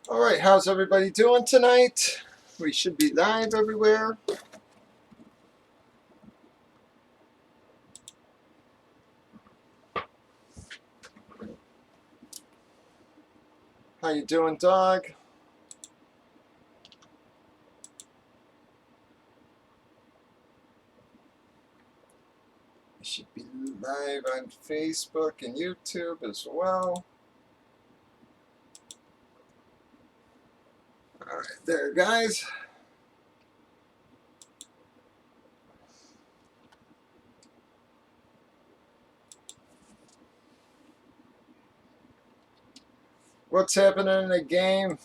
All right, how's everybody doing tonight? We should be live everywhere. How you doing, dog? We should be live on Facebook and YouTube as well. All right, there, guys. What's happening in the game?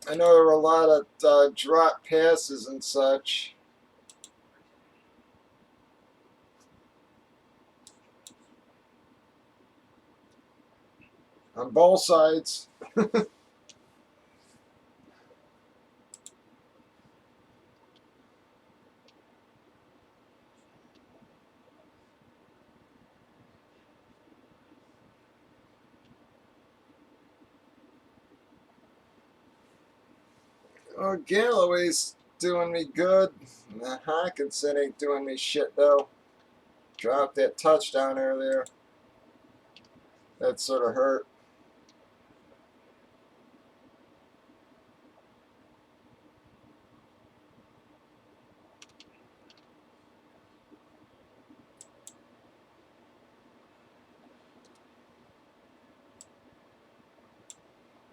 I know there were a lot of drop passes and such on both sides. Oh, Galloway's doing me good. Hawkinson ain't doing me shit, though. Dropped that touchdown earlier. That sort of hurt.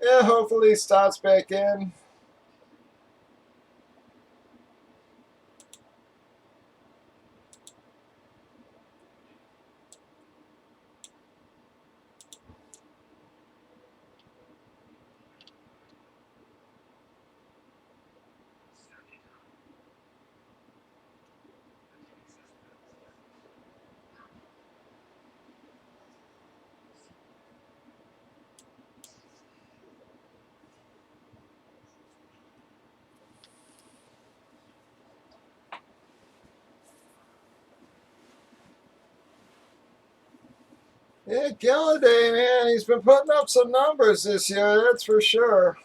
Yeah, hopefully he starts back in. Yeah, Galladay, man, he's been putting up some numbers this year, that's for sure.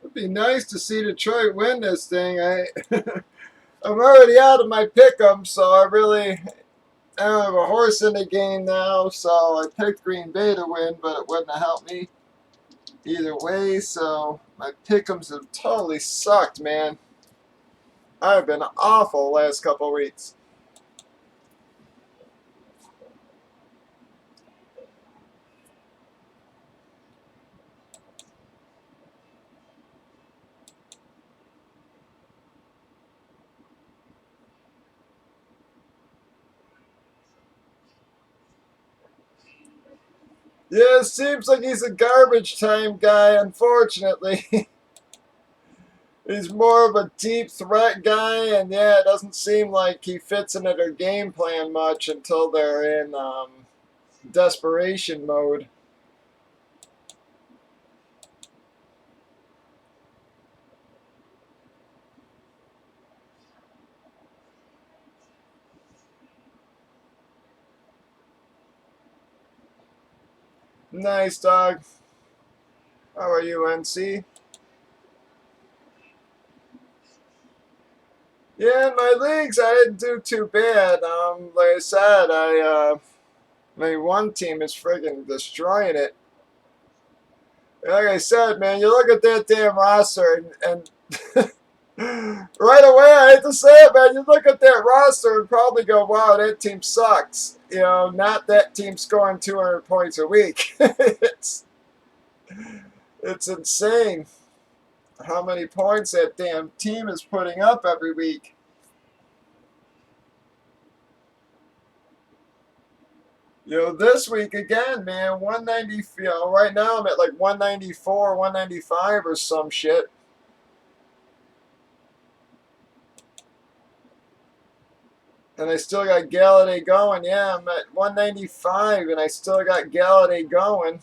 It'd be nice to see Detroit win this thing. I'm already out of my pick'em, so I don't have a horse in the game now. So I picked Green Bay to win, but it wouldn't have helped me either way. So my pick'ems have totally sucked, man. I've been awful the last couple weeks. Yeah, it seems like he's a garbage time guy, unfortunately. He's more of a deep threat guy, and yeah, it doesn't seem like he fits into their game plan much until they're in desperation mode. Nice, dog. How are you, NC? Yeah, in my leagues, I didn't do too bad. Like I said, my one team is friggin' destroying it. Like I said, man, you look at that damn roster, and right away, I hate to say it, man, you look at that roster and probably go, wow, that team sucks. You know, not that team scoring 200 points a week. It's insane how many points that damn team is putting up every week. You know, this week again, man, 190, you know, right now I'm at like 194, 195 or some shit. And I still got Galladay going. Yeah, I'm at 195 and I still got Galladay going.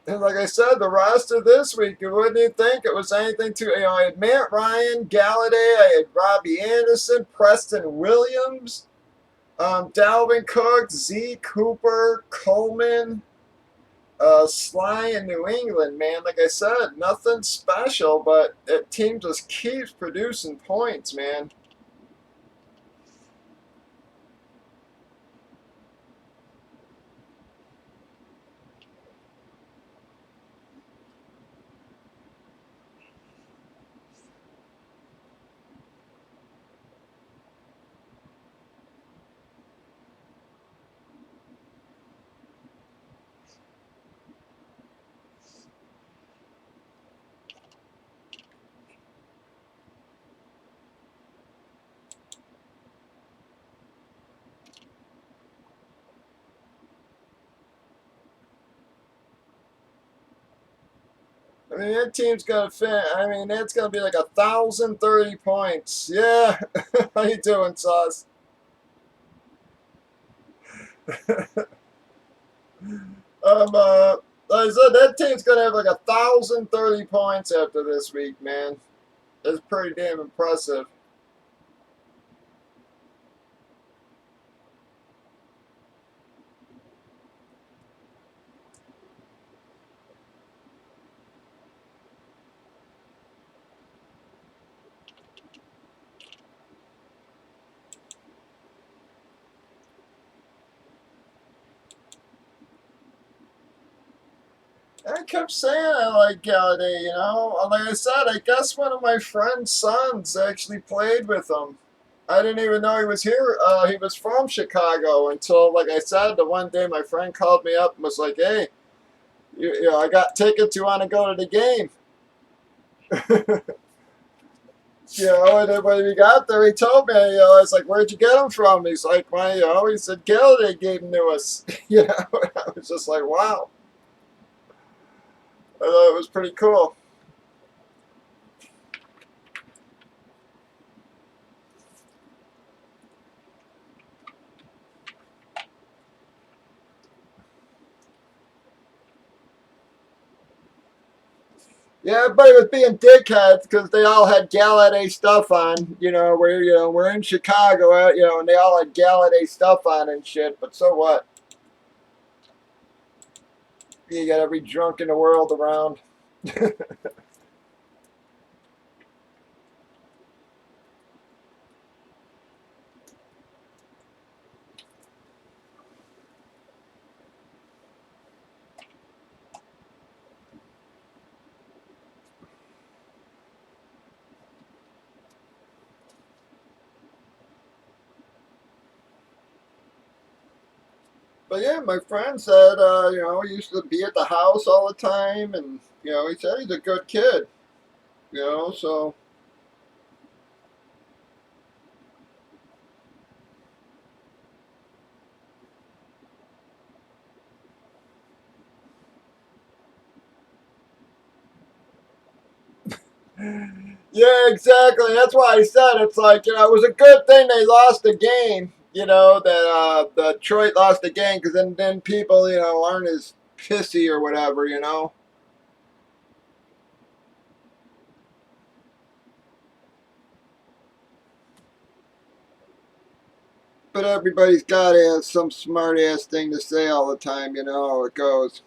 And like I said, the roster this week, you wouldn't even think it was anything too. You know, I had Matt Ryan, Galladay, I had Robbie Anderson, Preston Williams, Dalvin Cook, Zeke Cooper, Coleman, Sly in New England, man. Like I said, nothing special, but that team just keeps producing points, man. I mean, that team's gonna fit. I mean, that's gonna be like 1,030 points. Yeah, how you doing, Sauce? Like I said, that team's gonna have like 1,030 points after this week, man. That's pretty damn impressive. I kept saying I like Galladay, you know. Like I said, I guess one of my friend's sons actually played with him. I didn't even know he was here. He was from Chicago until, like I said, the one day my friend called me up and was like, "Hey, you know, I got tickets. You want to go to the game?" You know, and then when we got there, he told me, you know, I was like, "Where'd you get them from?" He's like, "My, you know," he said, "Galladay gave them to us." You know, I was just like, "Wow." I thought it was pretty cool. Yeah, everybody was being dickheads because they all had Galladay stuff on. We're in Chicago, and they all had Galladay stuff on and shit. But so what? You got every drunk in the world around. But yeah, my friend said, he used to be at the house all the time, and he said he's a good kid. So yeah, exactly. That's why I said it's like it was a good thing they lost the game. That Detroit lost the game because then people aren't as pissy or whatever. But but everybody's got to have some smart ass thing to say all the time. You know how it goes.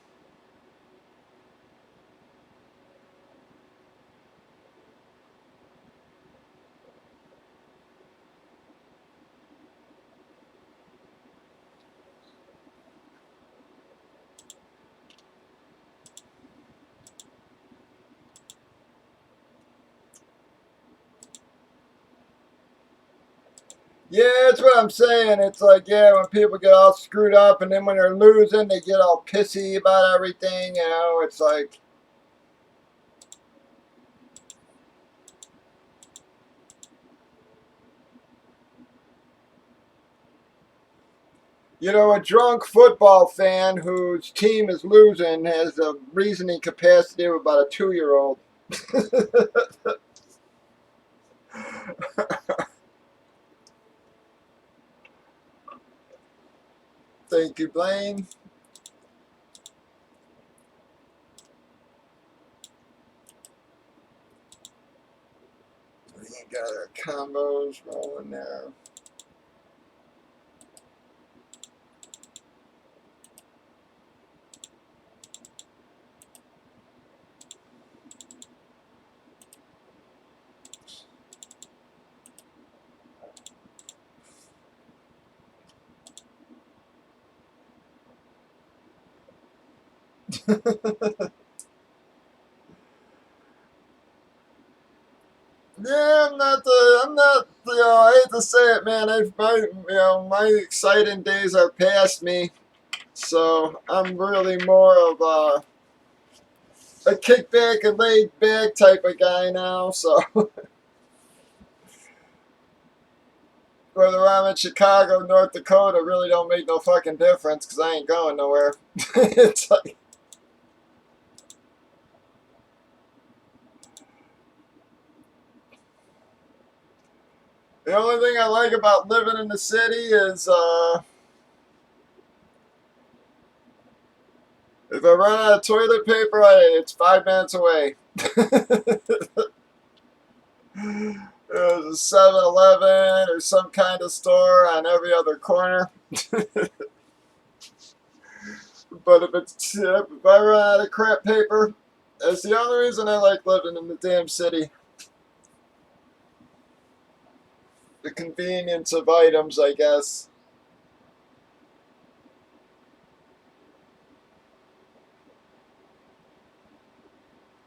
Yeah, that's what I'm saying. It's like, yeah, when people get all screwed up and then when they're losing, they get all pissy about everything. You know, it's like, you know, a drunk football fan whose team is losing has a reasoning capacity of about a 2-year-old. Thank you, Blaine. We got our combos rolling there. Yeah, I'm not, you know, I hate to say it, man. My exciting days are past me. So I'm really more of a kickback and laid back type of guy now. So whether I'm in Chicago, North Dakota, really don't make no fucking difference because I ain't going nowhere. It's like, the only thing I like about living in the city is if I run out of toilet paper, it's 5 minutes away. There's a 7-Eleven or some kind of store on every other corner. But if I run out of crap paper, that's the only reason I like living in the damn city. The convenience of items, I guess.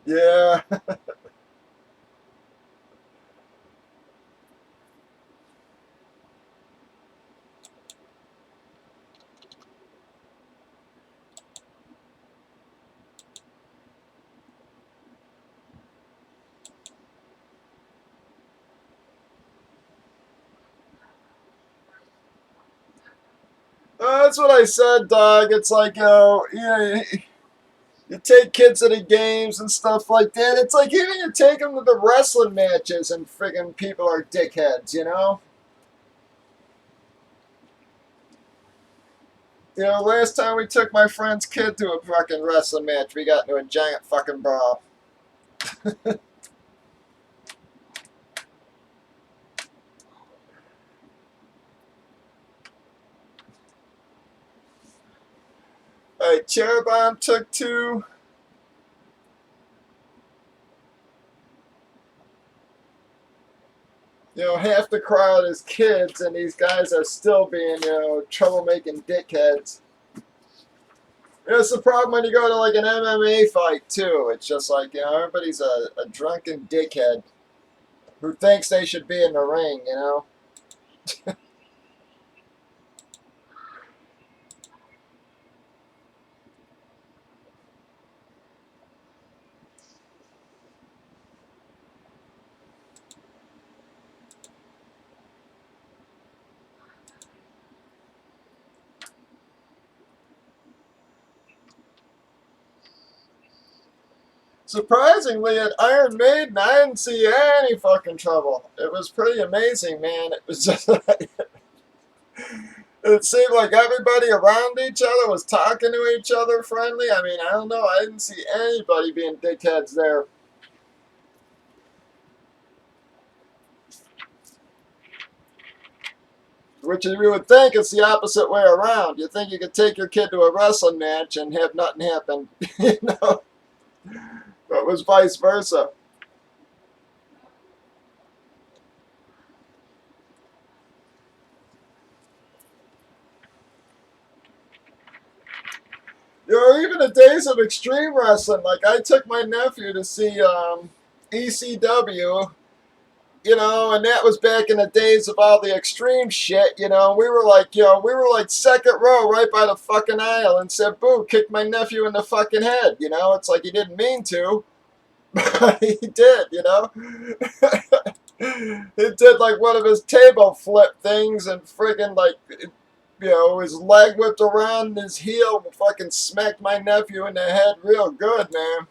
Yeah. That's what I said, dog. It's like, you take kids to the games and stuff like that. It's like even you take them to the wrestling matches and friggin' people are dickheads, you know? You know, last time we took my friend's kid to a fucking wrestling match, we got into a giant fucking brawl. Alright, Cherubim took two. You know, half the crowd is kids, and these guys are still being, troublemaking dickheads. It's the problem when you go to like an MMA fight too. It's just like, everybody's a drunken dickhead who thinks they should be in the ring, you know? Surprisingly, at Iron Maiden, I didn't see any fucking trouble. It was pretty amazing, man. It was just like, it seemed like everybody around each other was talking to each other friendly. I mean, I don't know. I didn't see anybody being dickheads there. Which you would think it's the opposite way around. You think you could take your kid to a wrestling match and have nothing happen, you know? But it was vice versa. You know, even the days of extreme wrestling, like I took my nephew to see ECW, you know, and that was back in the days of all the extreme shit, you know. We were like, you know, we were like second row right by the fucking aisle, and Sabu kicked my nephew in the fucking head, you know. It's like he didn't mean to, but he did, you know. He did like one of his table flip things and friggin' like, you know, his leg whipped around and his heel fucking smacked my nephew in the head real good, man.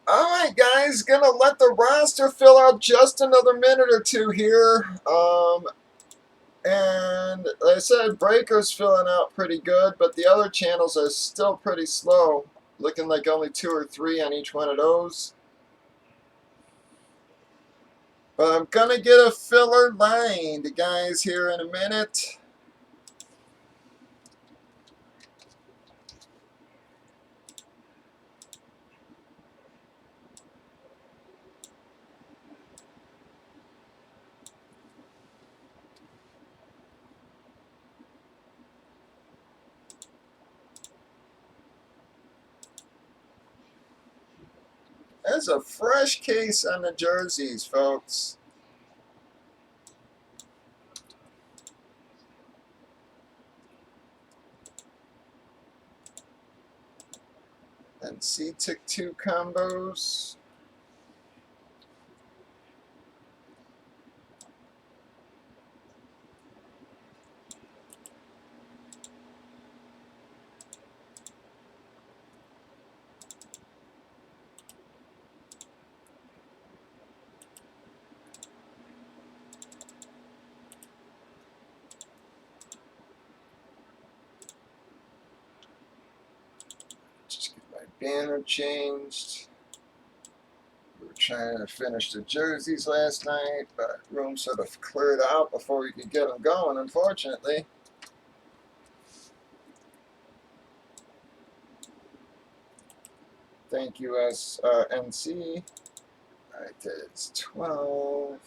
Alright, guys, gonna let the roster fill out just another minute or two here. And like I said, Breaker's filling out pretty good, but the other channels are still pretty slow. Looking like only 2 or 3 on each one of those. But I'm gonna get a filler line, the guys, here in a minute. There's a fresh case on the jerseys, folks. And C took 2 combos. Just get my banner changed. We were trying to finish the jerseys last night, but room sort of cleared out before we could get them going, unfortunately. Thank you, NC. Alright, that's 12.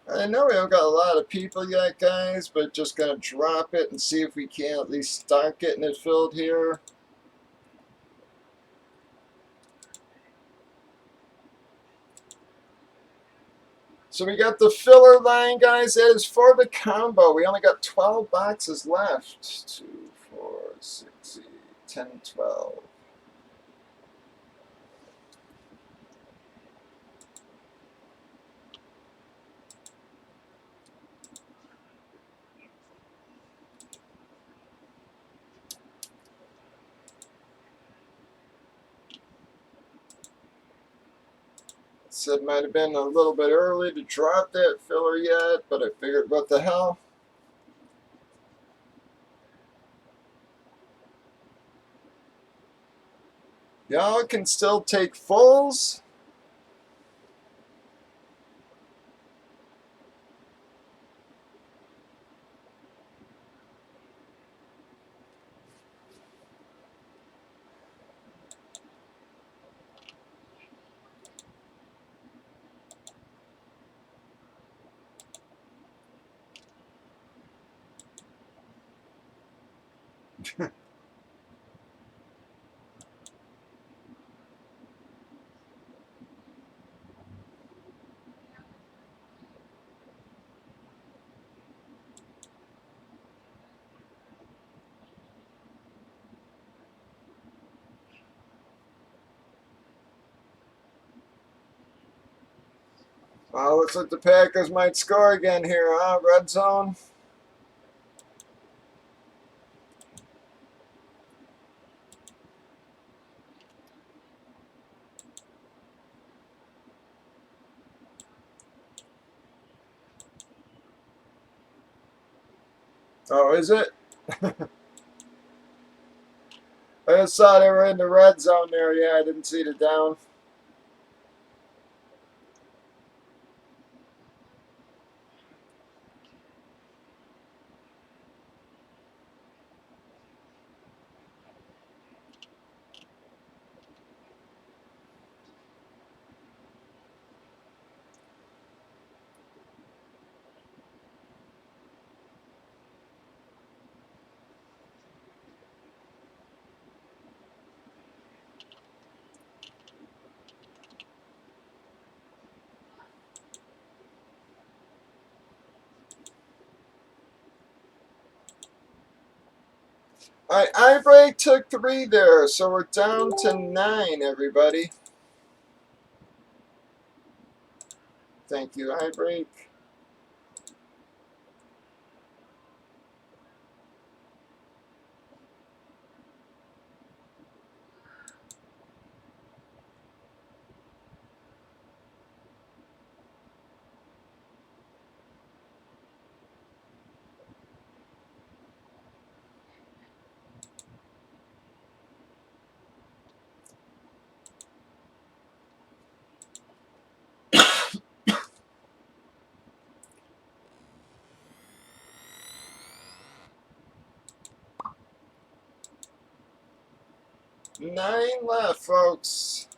I know we haven't got a lot of people yet, guys, but just going to drop it and see if we can at least start getting it filled here. So we got the filler line, guys. That is for the combo. We only got 12 boxes left. 2, 4, 6, 8, 10, 12. Said might have been a little bit early to drop that filler yet, but I figured what the hell. Y'all can still take fulls. Well, looks like the Packers might score again here, huh? Red zone. Oh, is it? I just saw they were in the red zone there. Yeah, I didn't see the down. All right, iBreak took 3 there, so we're down to 9, everybody. Thank you, iBreak. Nine left, folks.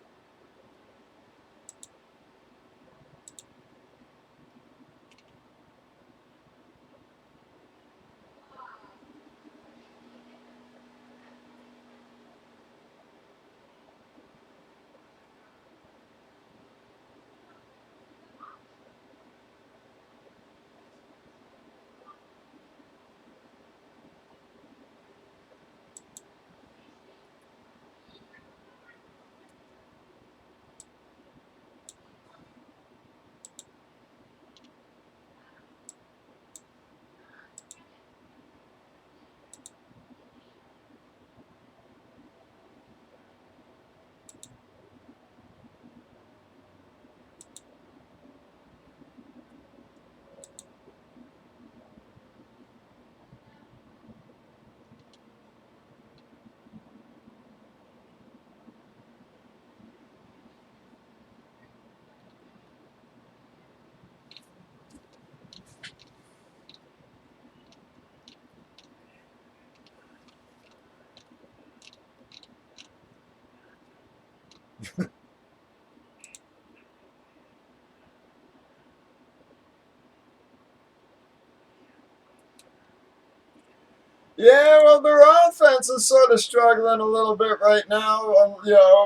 Yeah, well, their offense is sort of struggling a little bit right now,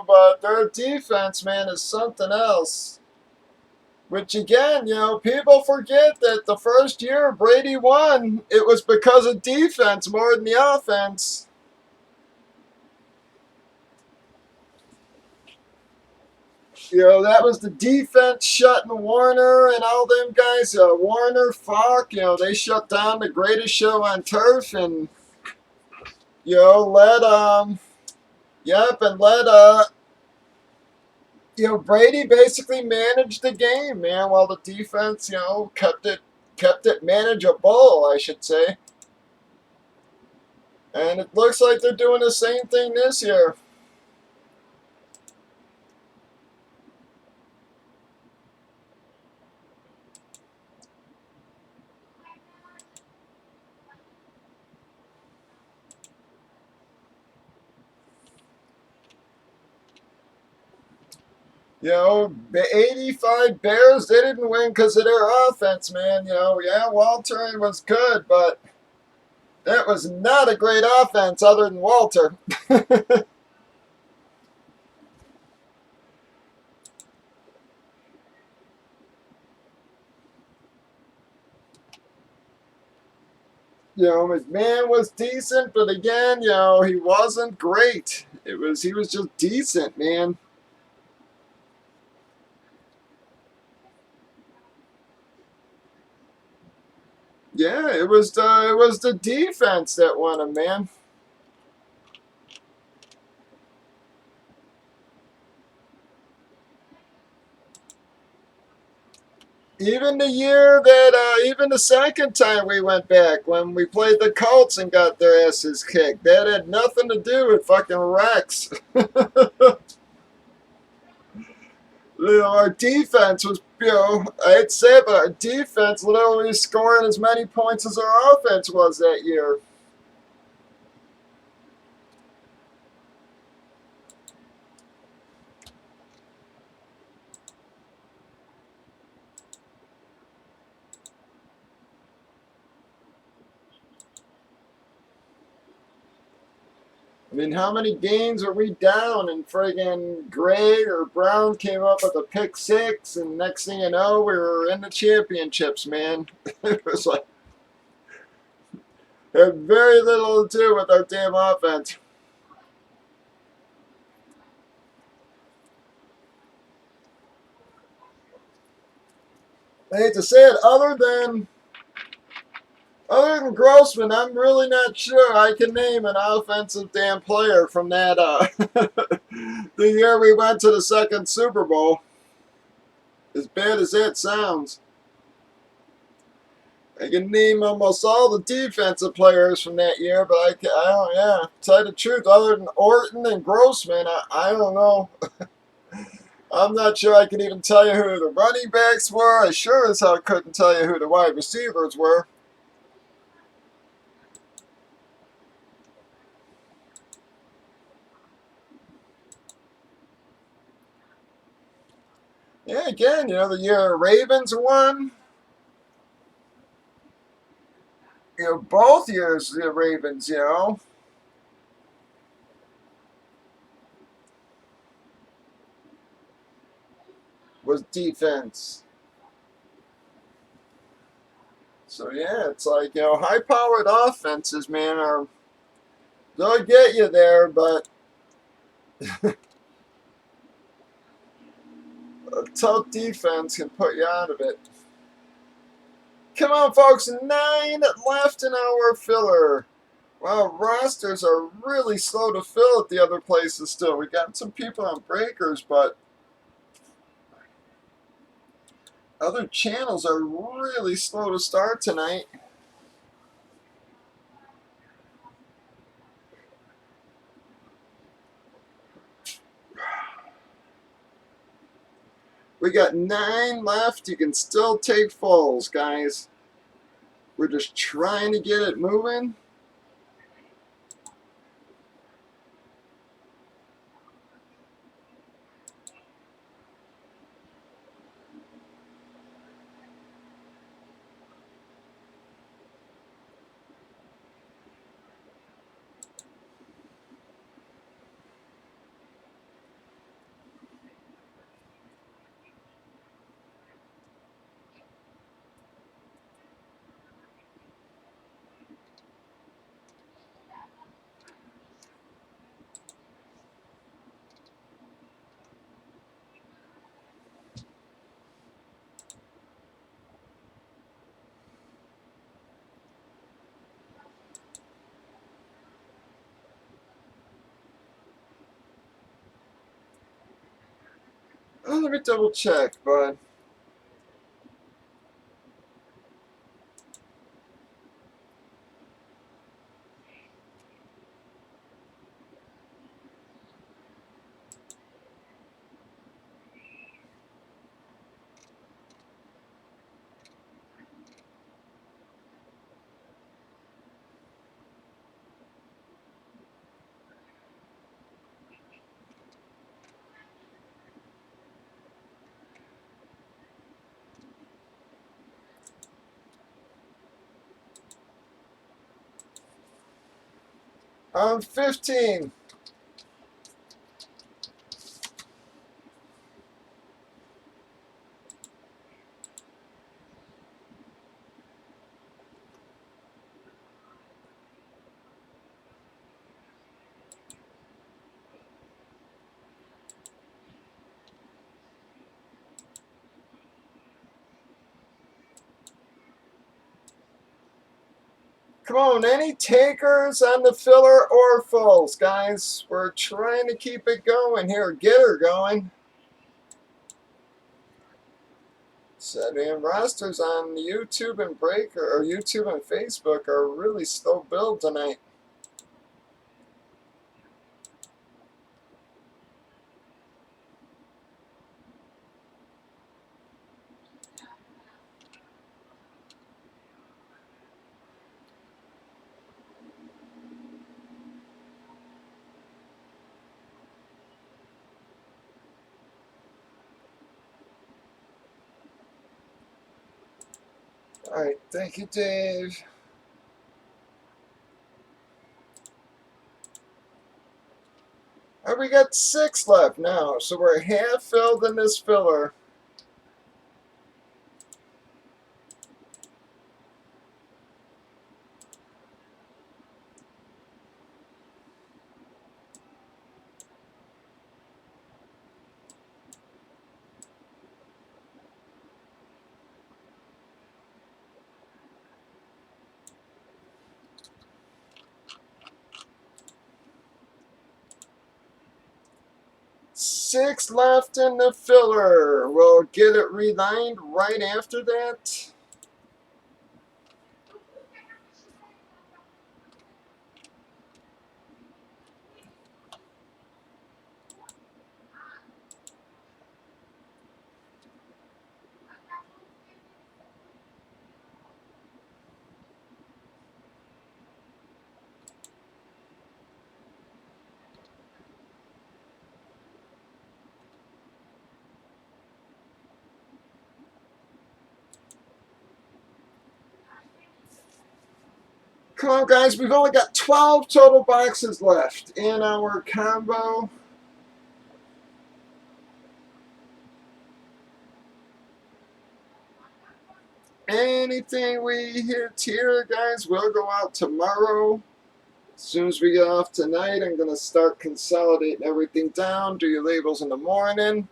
but their defense, man, is something else. Which, again, people forget that the first year Brady won, it was because of defense more than the offense. That was the defense shutting Warner and all them guys. Warner, Falk, they shut down the greatest show on turf and, let, and let, Brady basically managed the game, man, while the defense, kept it manageable, I should say. And it looks like they're doing the same thing this year. The 85 Bears, they didn't win because of their offense, man. Yeah, Walter was good, but that was not a great offense other than Walter. McMahon was decent, but again, he wasn't great. He was just decent, man. Yeah, it was the defense that won him, man. Even the year that, even the second time we went back when we played the Colts and got their asses kicked, that had nothing to do with fucking Rex. Our defense was, I'd say, but our defense literally scoring as many points as our offense was that year. I mean, how many games are we down and friggin' Gray or Brown came up with a pick six, and next thing you know, we were in the championships, man. It was like, it had very little to do with our damn offense. I hate to say it, other than Grossman, I'm really not sure I can name an offensive damn player from that the year we went to the second Super Bowl. As bad as that sounds. I can name almost all the defensive players from that year, but I don't, yeah, tell you the truth, other than Orton and Grossman, I don't know. I'm not sure I can even tell you who the running backs were. I sure as hell couldn't tell you who the wide receivers were. Yeah, again, the year Ravens won, both years the Ravens, was defense. So yeah, it's like, high-powered offenses, man, they'll get you there, but a tough defense can put you out of it. Come on, folks, 9 left in our filler. Wow, rosters are really slow to fill at the other places still. We got some people on breakers, but other channels are really slow to start tonight. We got 9 left. You can still take fulls, guys. We're just trying to get it moving. Oh, let me double check, but I'm 15. Come on, any takers on the filler or fulls, guys? We're trying to keep it going here. Get her going. So, damn, rosters on YouTube and Breaker, or YouTube and Facebook are really slow build tonight. All right, thank you, Dave. All right, we got 6 left now, so we're half filled in this filler. Six left in the filler. We'll get it relined right after that. Come on, guys. We've only got 12 total boxes left in our combo. Anything we hit here, guys, will go out tomorrow. As soon as we get off tonight, I'm going to start consolidating everything down, do your labels in the morning.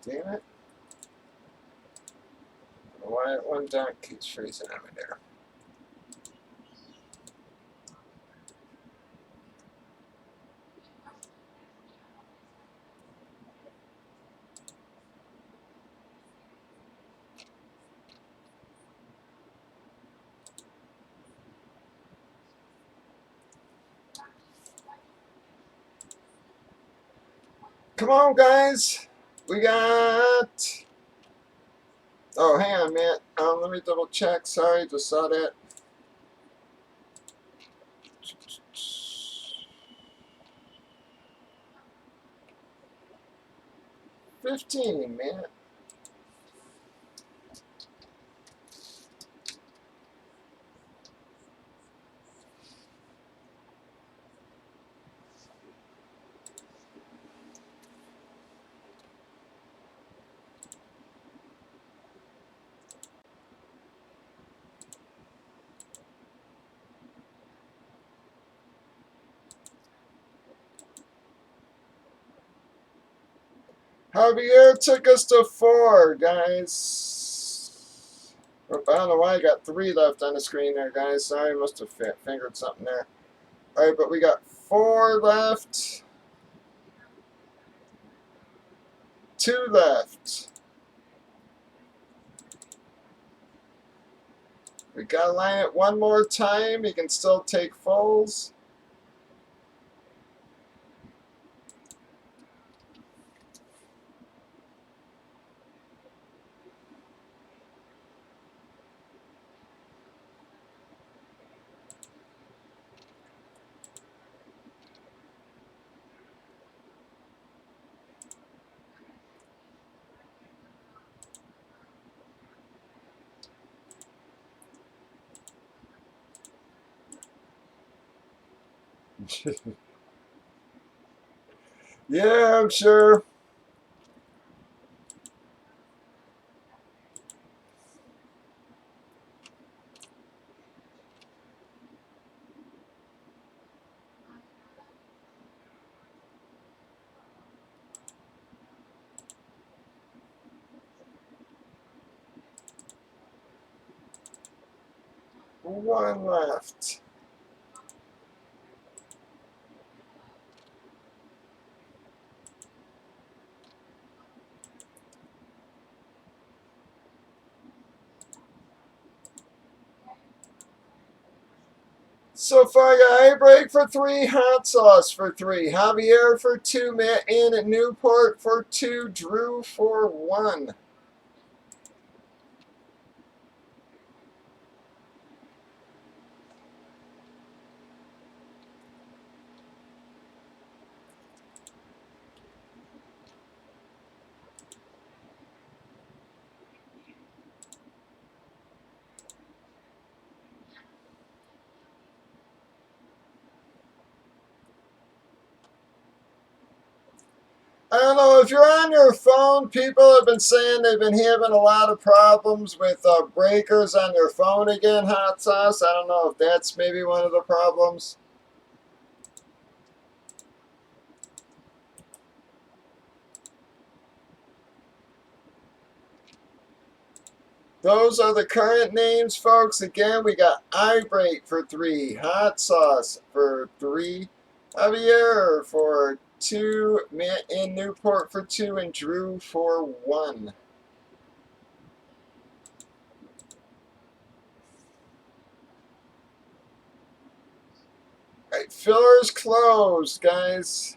Damn it. Why one dot keeps freezing over there? Come on, guys. We got... Oh, hang on a minute. Let me double check. Sorry, just saw that. 15, man. Javier took us to 4, guys. Oh, I don't know why I got 3 left on the screen there, guys. Sorry, I must have fingered something there. All right, but we got 4 left. 2 left. We gotta line it one more time. You can still take fulls. Yeah, I'm sure. One left. So far, I got eye break for 3, hot sauce for 3, Javier for 2, Matt in Newport for 2, Drew for 1. I don't know, if you're on your phone, people have been saying they've been having a lot of problems with breakers on their phone again, hot sauce. I don't know if that's maybe one of the problems. Those are the current names, folks. Again, we got iBreak for 3, hot sauce for 3, Javier for 2, Matt in Newport for 2, and Drew for 1. All right, fillers closed, guys.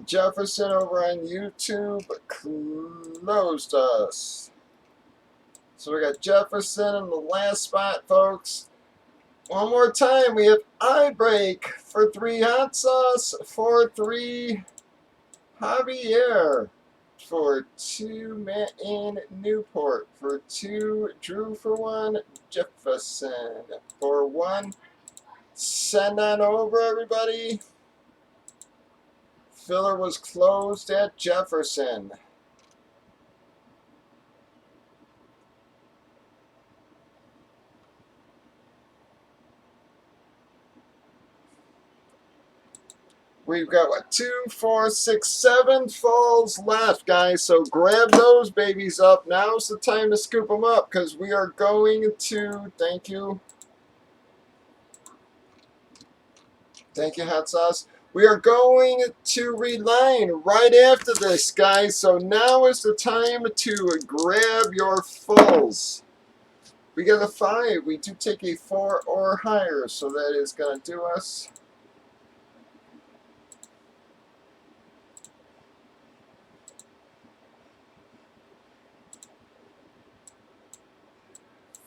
Jefferson over on YouTube closed us. So we got Jefferson in the last spot, folks. One more time, we have iBreak for 3, hot sauce for 3, Javier for 2, Matt in Newport for 2, Drew for 1, Jefferson for 1. Send on over, everybody. Filler was closed at Jefferson. We've got, what, 2, 4, 6, 7 falls left, guys. So grab those babies up. Now's the time to scoop them up because we are going to, thank you, hot sauce. We are going to reline right after this, guys. So now is the time to grab your fulls. We got a 5. We do take a 4 or higher, so that is going to do us.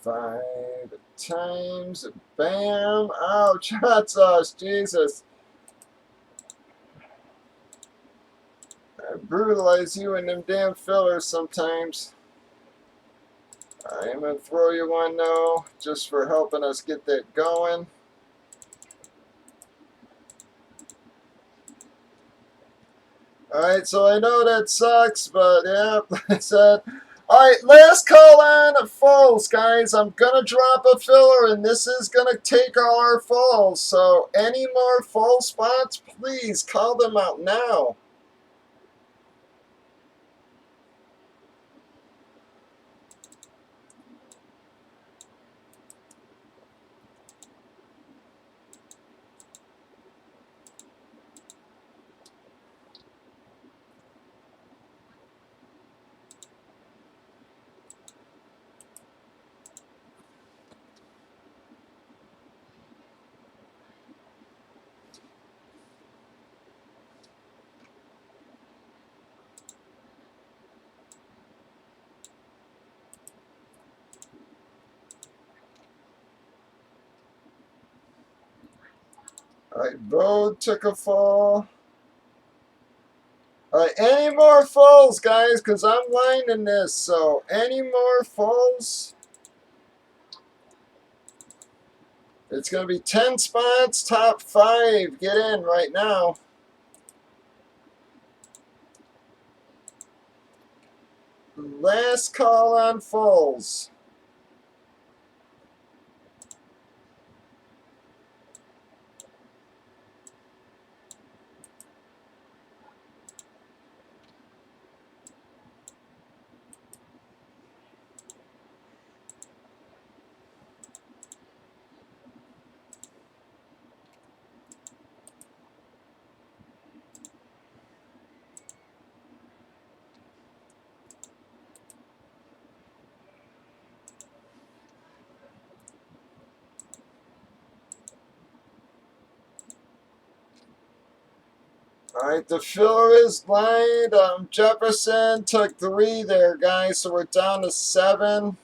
Five times. Bam. Ouch. Hot sauce. Jesus. I brutalize you in them damn fillers sometimes. I am going to throw you one, though, just for helping us get that going. Alright, so I know that sucks, but yeah, like I said. Alright, last call on fulls, guys. I'm going to drop a filler, and this is going to take all our fulls. So any more full spots, please call them out now. Alright, Bo took a fall. Alright, any more fulls, guys, because I'm lining this. So, any more fulls? It's going to be 10 spots, top 5. Get in right now. Last call on fulls. Alright, the filler is lined. Jefferson took 3 there, guys, so we're down to 7.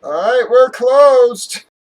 Alright, we're closed.